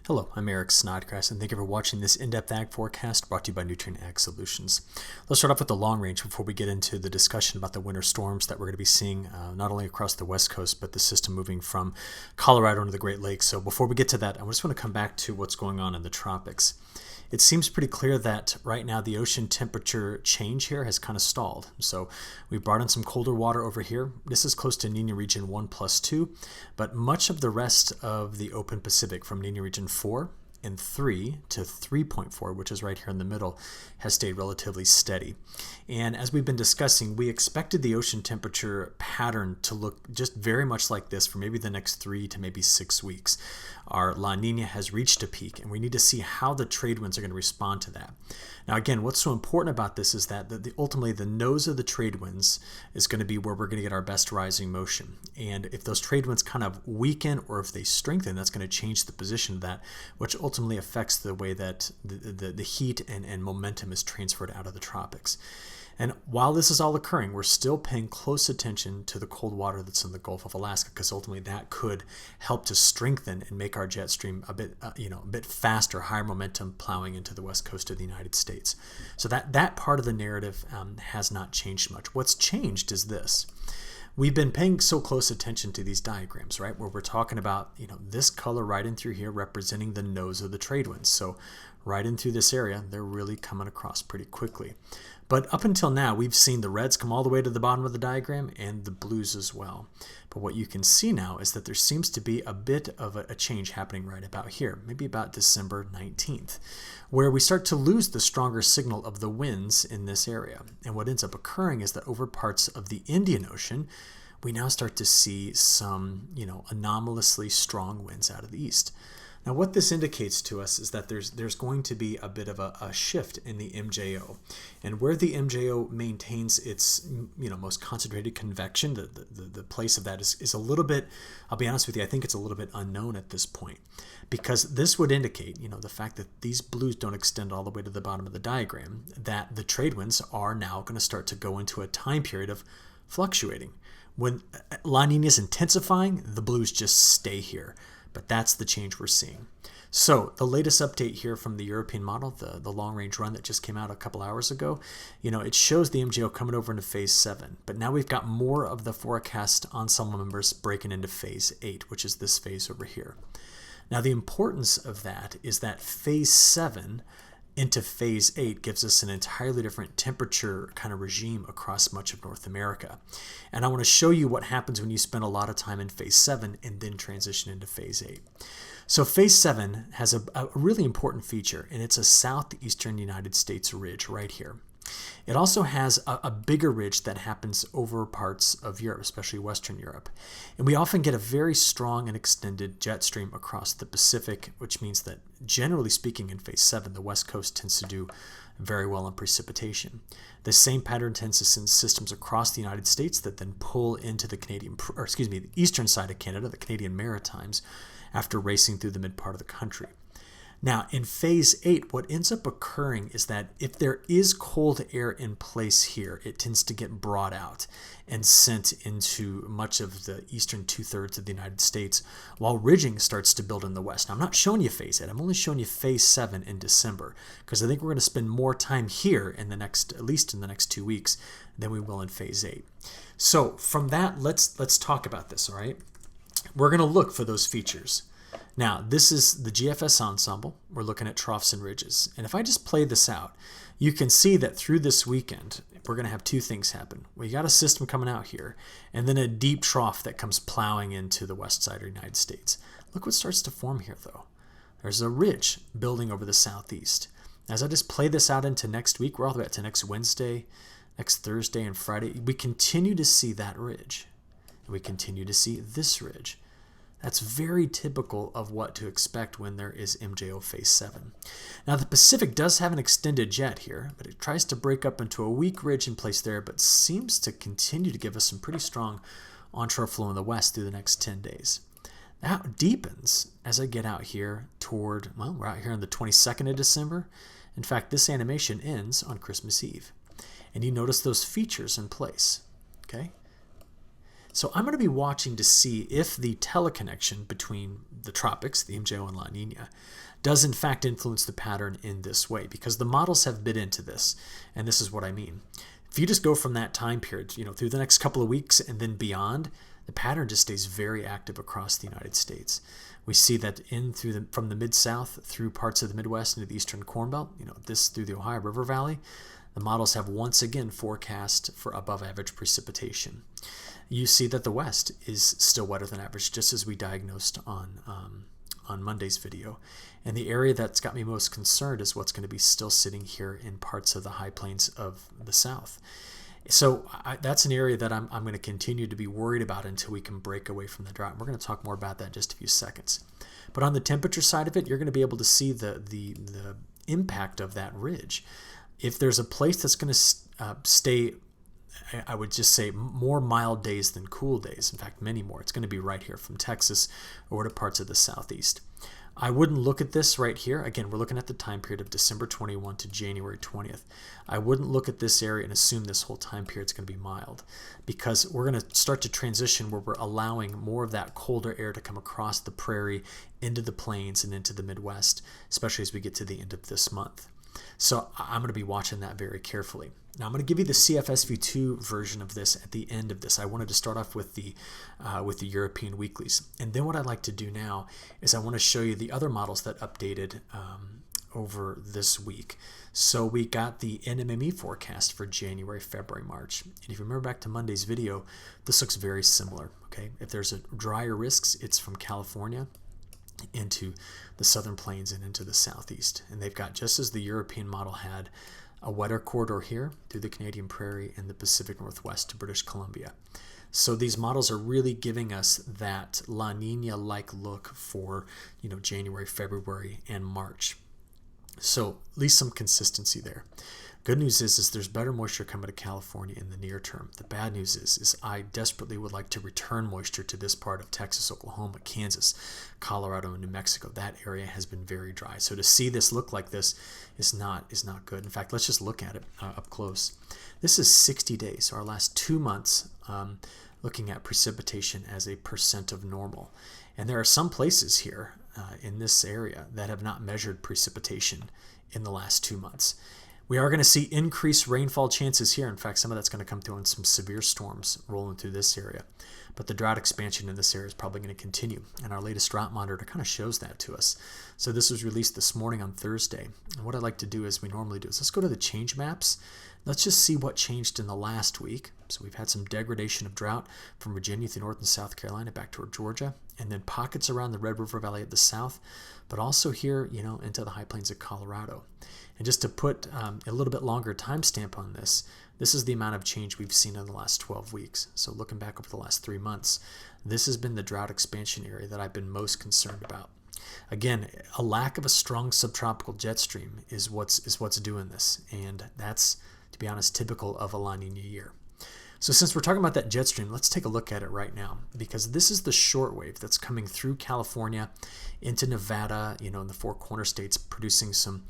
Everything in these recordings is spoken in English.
Hello, I'm Eric Snodgrass, and thank you for watching this in-depth ag forecast brought to you by Nutrien Ag Solutions. Let's start off with the long range before we get into the discussion about the winter storms that we're going to be seeing not only across the West Coast, but the system moving from Colorado into the Great Lakes. So before we get to that, I just want to come back to what's going on in the tropics. It seems pretty clear that right now the ocean temperature change here has kind of stalled. So we brought in some colder water over here. This is close to Nina region 1+2, but much of the rest of the open Pacific from Nina region 4 and 3 to 3.4, which is right here in the middle, has stayed relatively steady. And as we've been discussing, we expected the ocean temperature pattern to look just very much like this for maybe the next 3 to maybe 6 weeks. Our La Nina has reached a peak, and we need to see how the trade winds are going to respond to that. Now, again, what's so important about this is that ultimately the nose of the trade winds is going to be where we're going to get our best rising motion. And if those trade winds kind of weaken or if they strengthen, that's going to change the position of that, which ultimately affects the way that the heat and momentum is transferred out of the tropics. And while this is all occurring, we're still paying close attention to the cold water that's in the Gulf of Alaska, because ultimately that could help to strengthen and make our jet stream a bit faster, higher momentum plowing into the west coast of the United States. So that part of the narrative has not changed much. What's changed is this. We've been paying so close attention to these diagrams, right, where we're talking about, this color right in through here representing the nose of the trade winds. So right in through this area, they're really coming across pretty quickly. But up until now, we've seen the reds come all the way to the bottom of the diagram and the blues as well. But what you can see now is that there seems to be a bit of a change happening right about here, maybe about December 19th, where we start to lose the stronger signal of the winds in this area. And what ends up occurring is that over parts of the Indian Ocean, we now start to see some, anomalously strong winds out of the east. Now, what this indicates to us is that there's going to be a bit of a shift in the MJO, and where the MJO maintains its most concentrated convection, the place of that is a little bit. I'll be honest with you, I think it's a little bit unknown at this point, because this would indicate the fact that these blues don't extend all the way to the bottom of the diagram, that the trade winds are now going to start to go into a time period of fluctuating. When La Nina is intensifying, the blues just stay here. But that's the change we're seeing. So the latest update here from the European model, the long-range run that just came out a couple hours ago, it shows the MJO coming over into phase 7. But now we've got more of the forecast ensemble members breaking into phase 8, which is this phase over here. Now the importance of that is that phase 7 into phase 8 gives us an entirely different temperature kind of regime across much of North America. And I want to show you what happens when you spend a lot of time in phase 7 and then transition into phase 8. So phase 7 has a really important feature, and it's a southeastern United States ridge right here. It also has a bigger ridge that happens over parts of Europe, especially Western Europe. And we often get a very strong and extended jet stream across the Pacific, which means that generally speaking in phase 7, the West Coast tends to do very well in precipitation. The same pattern tends to send systems across the United States that then pull into the eastern side of Canada, the Canadian Maritimes, after racing through the mid part of the country. Now, in phase 8, what ends up occurring is that if there is cold air in place here, it tends to get brought out and sent into much of the eastern 2/3 of the United States, while ridging starts to build in the west. Now, I'm not showing you phase 8. I'm only showing you phase 7 in December, because I think we're going to spend more time here at least in the next 2 weeks, than we will in phase 8. So from that, let's talk about this, all right? We're going to look for those features. Now, this is the GFS Ensemble. We're looking at troughs and ridges. And if I just play this out, you can see that through this weekend, we're going to have two things happen. We got a system coming out here, and then a deep trough that comes plowing into the west side of the United States. Look what starts to form here, though. There's a ridge building over the southeast. As I just play this out into next week, we're all the way up to next Wednesday, next Thursday, and Friday. We continue to see that ridge. And we continue to see this ridge. That's very typical of what to expect when there is MJO phase 7. Now, the Pacific does have an extended jet here, but it tries to break up into a weak ridge in place there, but seems to continue to give us some pretty strong onshore flow in the west through the next 10 days. That deepens as I get out here we're out here on the 22nd of December. In fact, this animation ends on Christmas Eve. And you notice those features in place, okay? So I'm going to be watching to see if the teleconnection between the tropics, the MJO and La Nina, does in fact influence the pattern in this way, because the models have bit into this, and this is what I mean. If you just go from that time period, through the next couple of weeks and then beyond, the pattern just stays very active across the United States. We see that from the Mid-South through parts of the Midwest into the Eastern Corn Belt, this through the Ohio River Valley, the models have once again forecast for above average precipitation. You see that the West is still wetter than average, just as we diagnosed on Monday's video. And the area that's got me most concerned is what's going to be still sitting here in parts of the high plains of the South. So that's an area that I'm going to continue to be worried about until we can break away from the drought. We're going to talk more about that in just a few seconds. But on the temperature side of it, you're going to be able to see the impact of that ridge. If there's a place that's going to stay, I would just say, more mild days than cool days, in fact, many more, it's going to be right here from Texas over to parts of the Southeast. I wouldn't look at this right here. Again, we're looking at the time period of December 21 to January 20th. I wouldn't look at this area and assume this whole time period is going to be mild, because we're going to start to transition where we're allowing more of that colder air to come across the prairie into the plains and into the Midwest, especially as we get to the end of this month. So I'm going to be watching that very carefully. Now I'm going to give you the CFSV2 version of this at the end of this. I wanted to start off with the European weeklies. And then what I'd like to do now is I want to show you the other models that updated over this week. So we got the NMME forecast for January, February, March. And if you remember back to Monday's video, this looks very similar. Okay, if there's a drier risks, it's from California into the southern plains and into the southeast. And they've got, just as the European model had, a wetter corridor here through the Canadian Prairie and the Pacific Northwest to British Columbia. So these models are really giving us that La Nina-like look for January, February, and March. So at least some consistency there. Good news is there's better moisture coming to California in the near term. The bad news is I desperately would like to return moisture to this part of Texas, Oklahoma, Kansas, Colorado, and New Mexico. That area has been very dry. So to see this look like this is not good. In fact, let's just look at it up close. This is 60 days, our last 2 months, looking at precipitation as a percent of normal. And there are some places here in this area that have not measured precipitation in the last 2 months. We are going to see increased rainfall chances here. In fact, some of that's going to come through on some severe storms rolling through this area. But the drought expansion in this area is probably going to continue. And our latest drought monitor kind of shows that to us. So this was released this morning on Thursday. And what I'd like to do, as we normally do, is let's go to the change maps. Let's just see what changed in the last week. So we've had some degradation of drought from Virginia through North and South Carolina back toward Georgia, and then pockets around the Red River Valley at the south, but also here, into the high plains of Colorado. And just to put a little bit longer timestamp on this, this is the amount of change we've seen in the last 12 weeks. So looking back over the last 3 months, this has been the drought expansion area that I've been most concerned about. Again, a lack of a strong subtropical jet stream is what's doing this, and that's, to be honest, typical of a La Nina year. So since we're talking about that jet stream, let's take a look at it right now, because this is the shortwave that's coming through California into Nevada, in the Four Corner states, producing some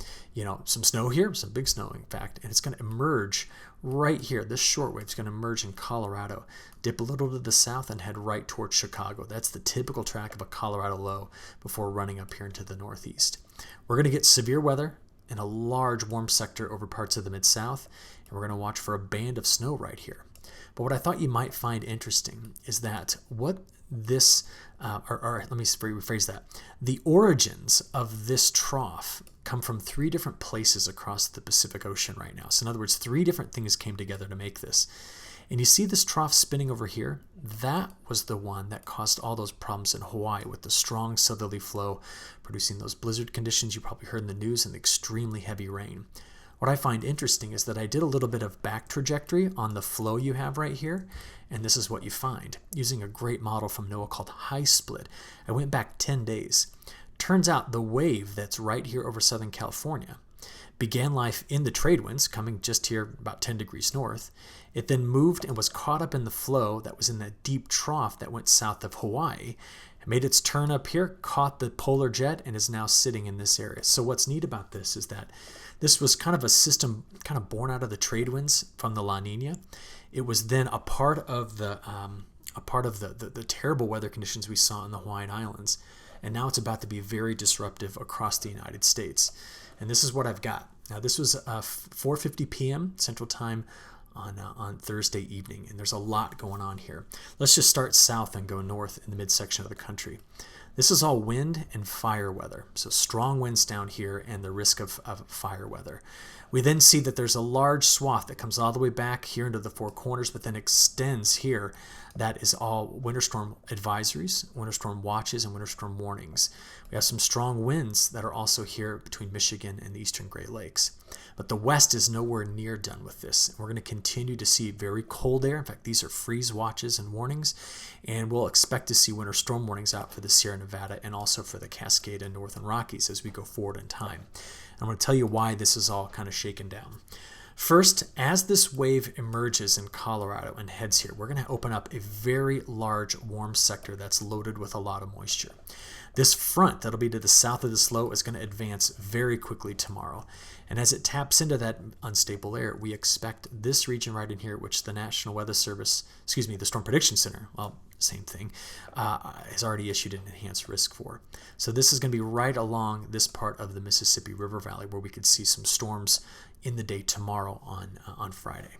snow here, some big snow in fact, and it's going to emerge right here. This shortwave is going to emerge in Colorado, dip a little to the south, and head right towards Chicago. That's the typical track of a Colorado low before running up here into the northeast. We're going to get severe weather in a large warm sector over parts of the Mid-South, and we're going to watch for a band of snow right here. But what I thought you might find interesting is that what this, let me rephrase that. The origins of this trough come from 3 different places across the Pacific Ocean right now. So in other words, 3 different things came together to make this. And you see this trough spinning over here? That was the one that caused all those problems in Hawaii with the strong southerly flow, producing those blizzard conditions you probably heard in the news and extremely heavy rain. What I find interesting is that I did a little bit of back trajectory on the flow you have right here, and this is what you find. Using a great model from NOAA called High Split, I went back 10 days. Turns out the wave that's right here over Southern California began life in the trade winds, coming just here about 10 degrees north. It then moved and was caught up in the flow that was in that deep trough that went south of Hawaii, made its turn up here, caught the polar jet, and is now sitting in this area. So what's neat about this is that this was kind of a system kind of born out of the trade winds from the La Nina. It was then a part of the a part of the terrible weather conditions we saw in the Hawaiian Islands. And now it's about to be very disruptive across the United States. And this is what I've got. Now, this was 4:50 p.m. Central Time on Thursday evening, and there's a lot going on here. Let's just start south and go north in the midsection of the country. This is all wind and fire weather, so strong winds down here and the risk of fire weather. We then see that there's a large swath that comes all the way back here into the Four Corners, but then extends here. That is all winter storm advisories, winter storm watches, and winter storm warnings. We have some strong winds that are also here between Michigan and the eastern Great Lakes. But the west is nowhere near done with this. We're going to continue to see very cold air. In fact, these are freeze watches and warnings. And we'll expect to see winter storm warnings out for the Sierra Nevada and also for the Cascade and Northern Rockies as we go forward in time. I'm going to tell you why this is all kind of shaken down. First, as this wave emerges in Colorado and heads here, we're going to open up a very large warm sector that's loaded with a lot of moisture. This front that'll be to the south of this low is going to advance very quickly tomorrow. And as it taps into that unstable air, we expect this region right in here, which the National Weather Service, the Storm Prediction Center, well, same thing, has already issued an enhanced risk for. So this is going to be right along this part of the Mississippi River Valley where we could see some storms in the day tomorrow on Friday.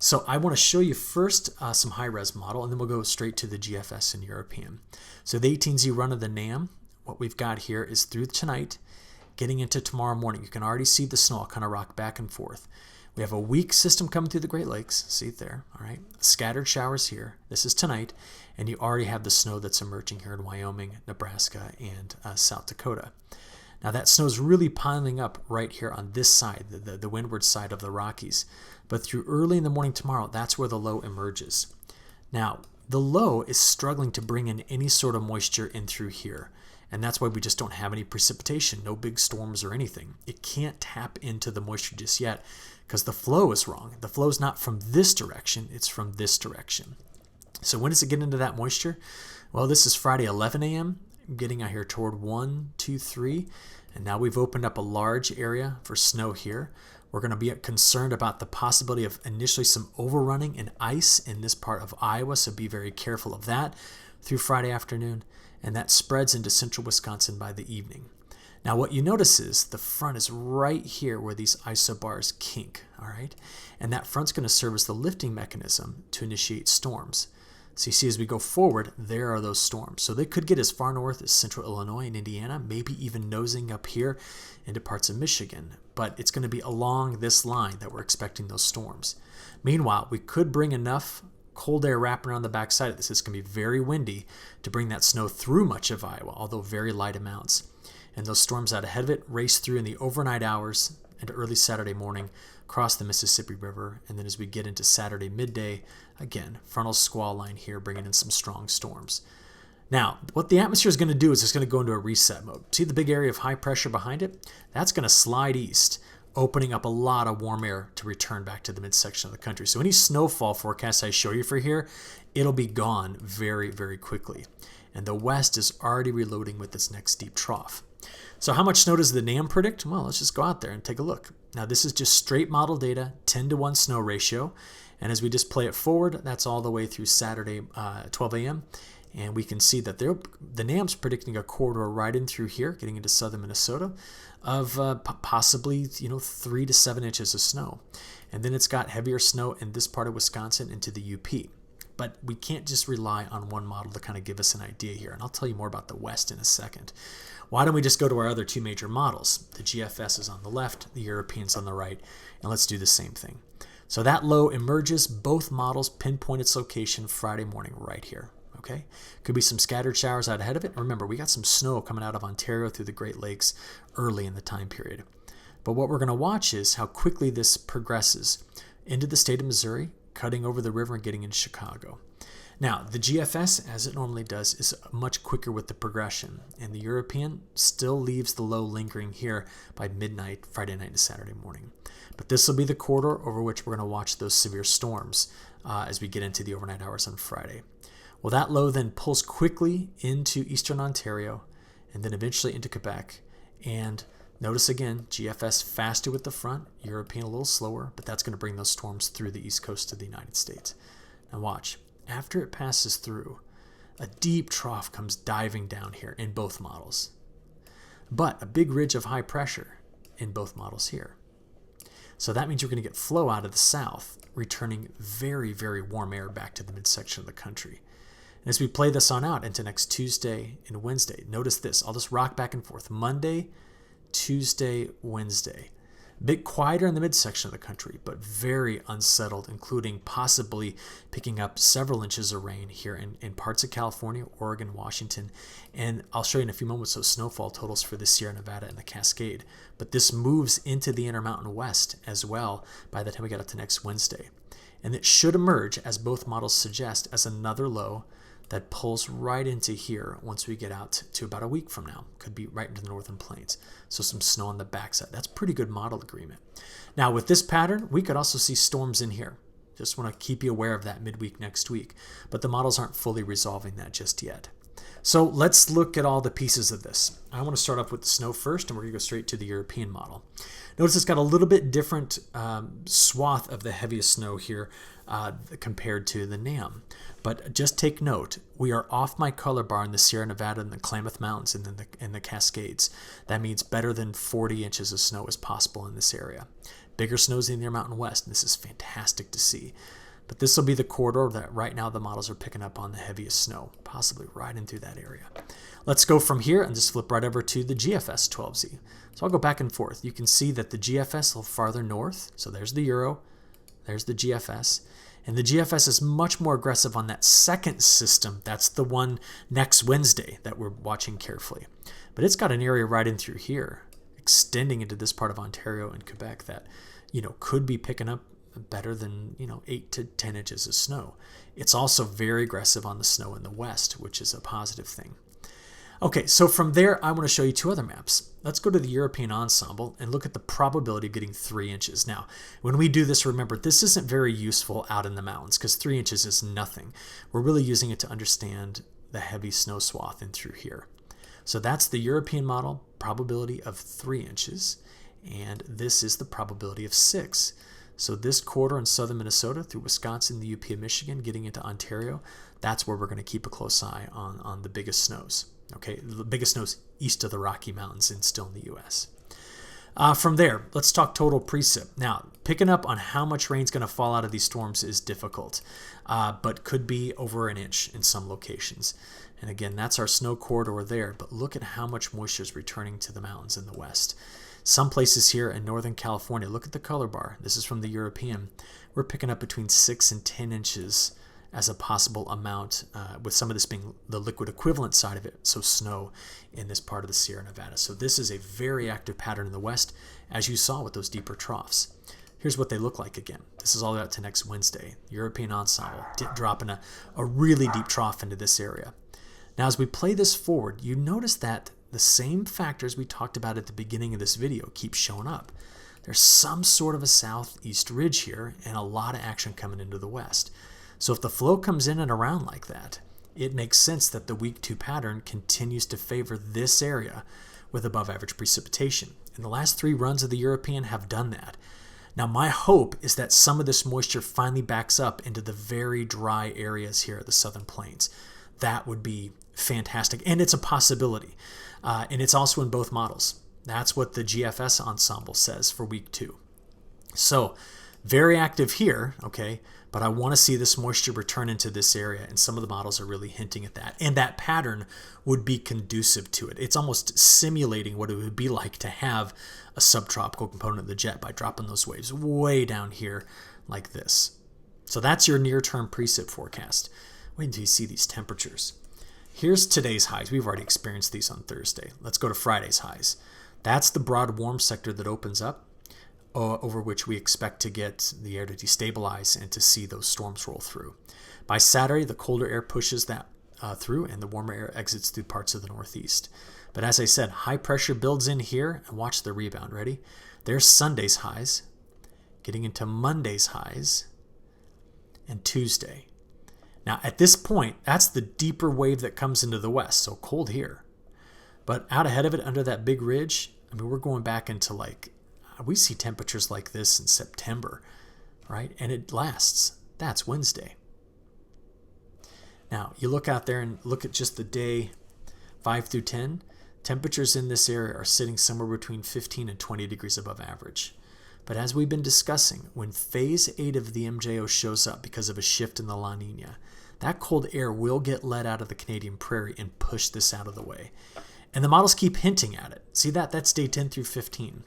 So I want to show you first some high-res model, and then we'll go straight to the GFS and European. So the 18Z run of the NAM, what we've got here is through tonight, getting into tomorrow morning. You can already see the snow kind of rock back and forth. We have a weak system coming through the Great Lakes. See it there, all right? Scattered showers here. This is tonight, and you already have the snow that's emerging here in Wyoming, Nebraska, and South Dakota. Now that snow is really piling up right here on this side, the windward side of the Rockies. But through early in the morning tomorrow, that's where the low emerges. Now, the low is struggling to bring in any sort of moisture in through here. And that's why we just don't have any precipitation, no big storms or anything. It can't tap into the moisture just yet because the flow is wrong. The flow is not from this direction, it's from this direction. So when does it get into that moisture? Well, this is Friday 11 a.m., getting out here toward 1, 2, 3, and now we've opened up a large area for snow here. We're going to be concerned about the possibility of initially some overrunning and ice in this part of Iowa, so be very careful of that through Friday afternoon, and that spreads into central Wisconsin by the evening. Now what you notice is the front is right here where these isobars kink, all right? And that front's going to serve as the lifting mechanism to initiate storms. So you see as we go forward, there are those storms. So they could get as far north as central Illinois and Indiana, maybe even nosing up here into parts of Michigan. But it's going to be along this line that we're expecting those storms. Meanwhile, we could bring enough cold air wrapping around the backside of this. It's going to be very windy to bring that snow through much of Iowa, although very light amounts. And those storms out ahead of it race through in the overnight hours into early Saturday morning, cross the Mississippi River, and then as we get into Saturday midday, again, frontal squall line here, bringing in some strong storms. Now, what the atmosphere is going to do is it's going to go into a reset mode. See the big area of high pressure behind it? That's going to slide east, opening up a lot of warm air to return back to the midsection of the country. So any snowfall forecast I show you for here, it'll be gone very, very quickly. And the west is already reloading with its next deep trough. So how much snow does the NAM predict? Well, let's just go out there and take a look. Now this is just straight model data, 10-to-1 snow ratio. And as we just play it forward, that's all the way through Saturday, 12 a.m. And we can see that the NAM's predicting a corridor right in through here, getting into southern Minnesota, of possibly 3 to 7 inches of snow. And then it's got heavier snow in this part of Wisconsin into the UP. But we can't just rely on one model to kind of give us an idea here. And I'll tell you more about the West in a second. Why don't we just go to our other two major models? The GFS is on the left, the European's on the right, and let's do the same thing. So that low emerges, both models pinpoint its location Friday morning right here. Okay, could be some scattered showers out ahead of it. Remember, we got some snow coming out of Ontario through the Great Lakes early in the time period. But what we're going to watch is how quickly this progresses into the state of Missouri, cutting over the river and getting into Chicago. Now, the GFS, as it normally does, is much quicker with the progression, and the European still leaves the low lingering here by midnight, Friday night to Saturday morning. But this will be the corridor over which we're going to watch those severe storms as we get into the overnight hours on Friday. Well, that low then pulls quickly into eastern Ontario and then eventually into Quebec. And notice again, GFS faster with the front, European a little slower, but that's going to bring those storms through the east coast of the United States. Now watch. after it passes through, a deep trough comes diving down here in both models, but a big ridge of high pressure in both models here. So that means you're going to get flow out of the south, returning very, very warm air back to the midsection of the country. And as we play this on out into next Tuesday and Wednesday, notice this. I'll just rock back and forth. Monday, Tuesday, Wednesday. A bit quieter in the midsection of the country, but very unsettled, including possibly picking up several inches of rain here in parts of California, Oregon, Washington. And I'll show you in a few moments those snowfall totals for the Sierra Nevada and the Cascade. But this moves into the Intermountain West as well by the time we get up to next Wednesday. And it should emerge, as both models suggest, as another low that pulls right into here once we get out to about a week from now. Could be right into the northern plains. So some snow on the backside. That's pretty good model agreement. Now with this pattern, we could also see storms in here. Just want to keep you aware of that midweek next week. But the models aren't fully resolving that just yet. So let's look at all the pieces of this. I want to start off with the snow first, and we're going to go straight to the European model. Notice it's got a little bit different swath of the heaviest snow here compared to the NAM. But just take note, we are off my color bar in the Sierra Nevada and the Klamath Mountains and then in the Cascades. That means better than 40 inches of snow is possible in this area. Bigger snows in the Intermountain West, and this is fantastic to see. But this will be the corridor that right now the models are picking up on the heaviest snow, possibly right into that area. Let's go from here and just flip right over to the GFS 12Z. So I'll go back and forth. You can see that the GFS a little farther north. So there's the Euro, there's the GFS. And the GFS is much more aggressive on that second system. That's the one next Wednesday that we're watching carefully. But it's got an area right in through here, extending into this part of Ontario and Quebec that, could be picking up better than 8 to 10 inches of snow. It's also very aggressive on the snow in the west, which is a positive thing. Okay, so from there, I want to show you two other maps. Let's go to the European Ensemble and look at the probability of getting 3 inches. Now, when we do this, remember, this isn't very useful out in the mountains because 3 inches is nothing. We're really using it to understand the heavy snow swath in through here. So that's the European model, probability of 3 inches, and this is the probability of 6. So this corridor in southern Minnesota through Wisconsin, the UP of Michigan, getting into Ontario, that's where we're going to keep a close eye on the biggest snows. Okay, the biggest snows east of the Rocky Mountains and still in the U.S. From there, let's talk total precip. Now, picking up on how much rain's going to fall out of these storms is difficult, but could be over an inch in some locations. And again, that's our snow corridor there, but look at how much moisture is returning to the mountains in the west. Some places here in Northern California, look at the color bar. This is from the European. We're picking up between 6 and 10 inches as a possible amount, with some of this being the liquid equivalent side of it, so snow in this part of the Sierra Nevada. So this is a very active pattern in the west, as you saw with those deeper troughs. Here's what they look like again. This is all the way out to next Wednesday. European Ensemble dropping a really deep trough into this area. Now, as we play this forward, you notice that the same factors we talked about at the beginning of this video keep showing up. There's some sort of a southeast ridge here and a lot of action coming into the west. So if the flow comes in and around like that, it makes sense that the week 2 pattern continues to favor this area with above average precipitation. And the last 3 runs of the European have done that. Now my hope is that some of this moisture finally backs up into the very dry areas here at the Southern Plains. That would be fantastic. And it's a possibility. And it's also in both models. That's what the GFS Ensemble says for week 2. So very active here, okay, but I want to see this moisture return into this area, and some of the models are really hinting at that. And that pattern would be conducive to it. It's almost simulating what it would be like to have a subtropical component of the jet by dropping those waves way down here like this. So that's your near-term precip forecast. Wait until you see these temperatures. Here's today's highs. We've already experienced these on Thursday. Let's go to Friday's highs. That's the broad warm sector that opens up, over which we expect to get the air to destabilize and to see those storms roll through. By Saturday, the colder air pushes that through and the warmer air exits through parts of the northeast. But as I said, high pressure builds in here, and watch the rebound. Ready? There's Sunday's highs, getting into Monday's highs, and Tuesday. Now at this point, that's the deeper wave that comes into the west, so cold here. But out ahead of it, under that big ridge, I mean, we're going back into we see temperatures like this in September, right? And it lasts. That's Wednesday. Now, you look out there and look at just the day 5 through 10. Temperatures in this area are sitting somewhere between 15 and 20 degrees above average. But as we've been discussing, when phase 8 of the MJO shows up because of a shift in the La Nina, that cold air will get let out of the Canadian prairie and push this out of the way. And the models keep hinting at it. See that? That's day 10 through 15.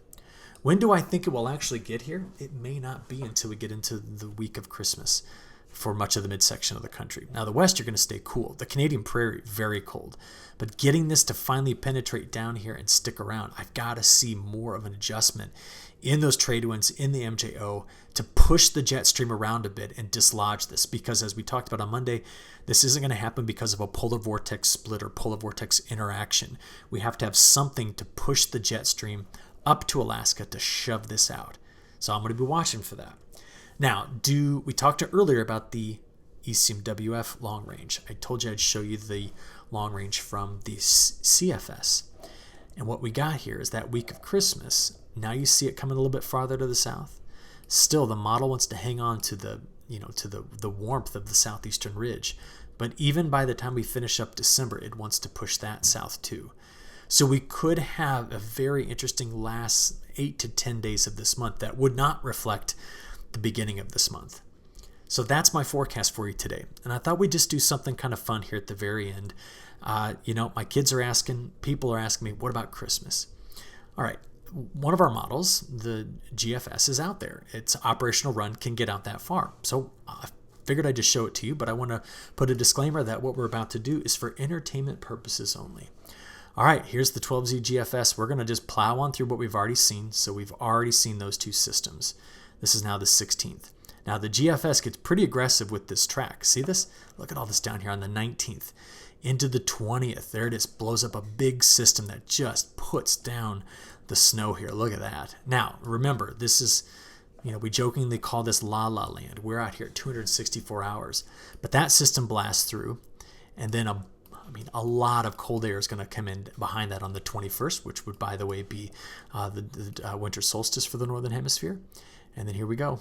When do I think it will actually get here? It may not be until we get into the week of Christmas for much of the midsection of the country. Now, the west, you're going to stay cool. The Canadian prairie, very cold. But getting this to finally penetrate down here and stick around, I've got to see more of an adjustment in those trade winds in the MJO to push the jet stream around a bit and dislodge this. Because as we talked about on Monday, this isn't going to happen because of a polar vortex split or polar vortex interaction. We have to have something to push the jet stream up to Alaska to shove this out. So I'm going to be watching for that. Now, we talked earlier about the ECMWF long range. I told you I'd show you the long range from the CFS. And what we got here is that week of Christmas. Now you see it coming a little bit farther to the south. Still, the model wants to hang on to the warmth of the southeastern ridge. But even by the time we finish up December, it wants to push that south too. So we could have a very interesting last 8 to 10 days of this month that would not reflect the beginning of this month. So that's my forecast for you today. And I thought we'd just do something kind of fun here at the very end. My kids are asking, people are asking me, what about Christmas? All right. One of our models, the GFS, is out there. Its operational run can get out that far. So I figured I'd just show it to you, but I want to put a disclaimer that what we're about to do is for entertainment purposes only. All right, here's the 12Z GFS. We're going to just plow on through what we've already seen. So we've already seen those two systems. This is now the 16th. Now the GFS gets pretty aggressive with this track. See this? Look at all this down here on the 19th. Into the 20th. There it is. Blows up a big system that just puts down the snow here. Look at that. Now, remember, this is, we jokingly call this La La Land. We're out here at 264 hours. But that system blasts through, and then a lot of cold air is going to come in behind that on the 21st, which would, by the way, be the winter solstice for the Northern Hemisphere. And then here we go.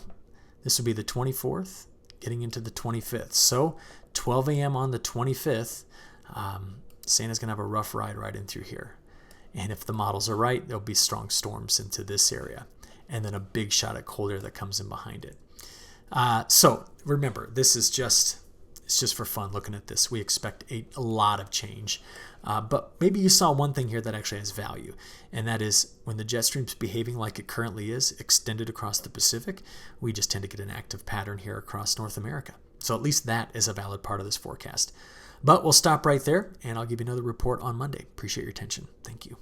This would be the 24th, getting into the 25th. So 12 a.m. on the 25th, Santa's going to have a rough ride right in through here. And if the models are right, there'll be strong storms into this area. And then a big shot at cold air that comes in behind it. So remember, this is just for fun looking at this. We expect a lot of change. But maybe you saw one thing here that actually has value. And that is when the jet stream's behaving like it currently is, extended across the Pacific, we just tend to get an active pattern here across North America. So at least that is a valid part of this forecast. But we'll stop right there, and I'll give you another report on Monday. Appreciate your attention. Thank you.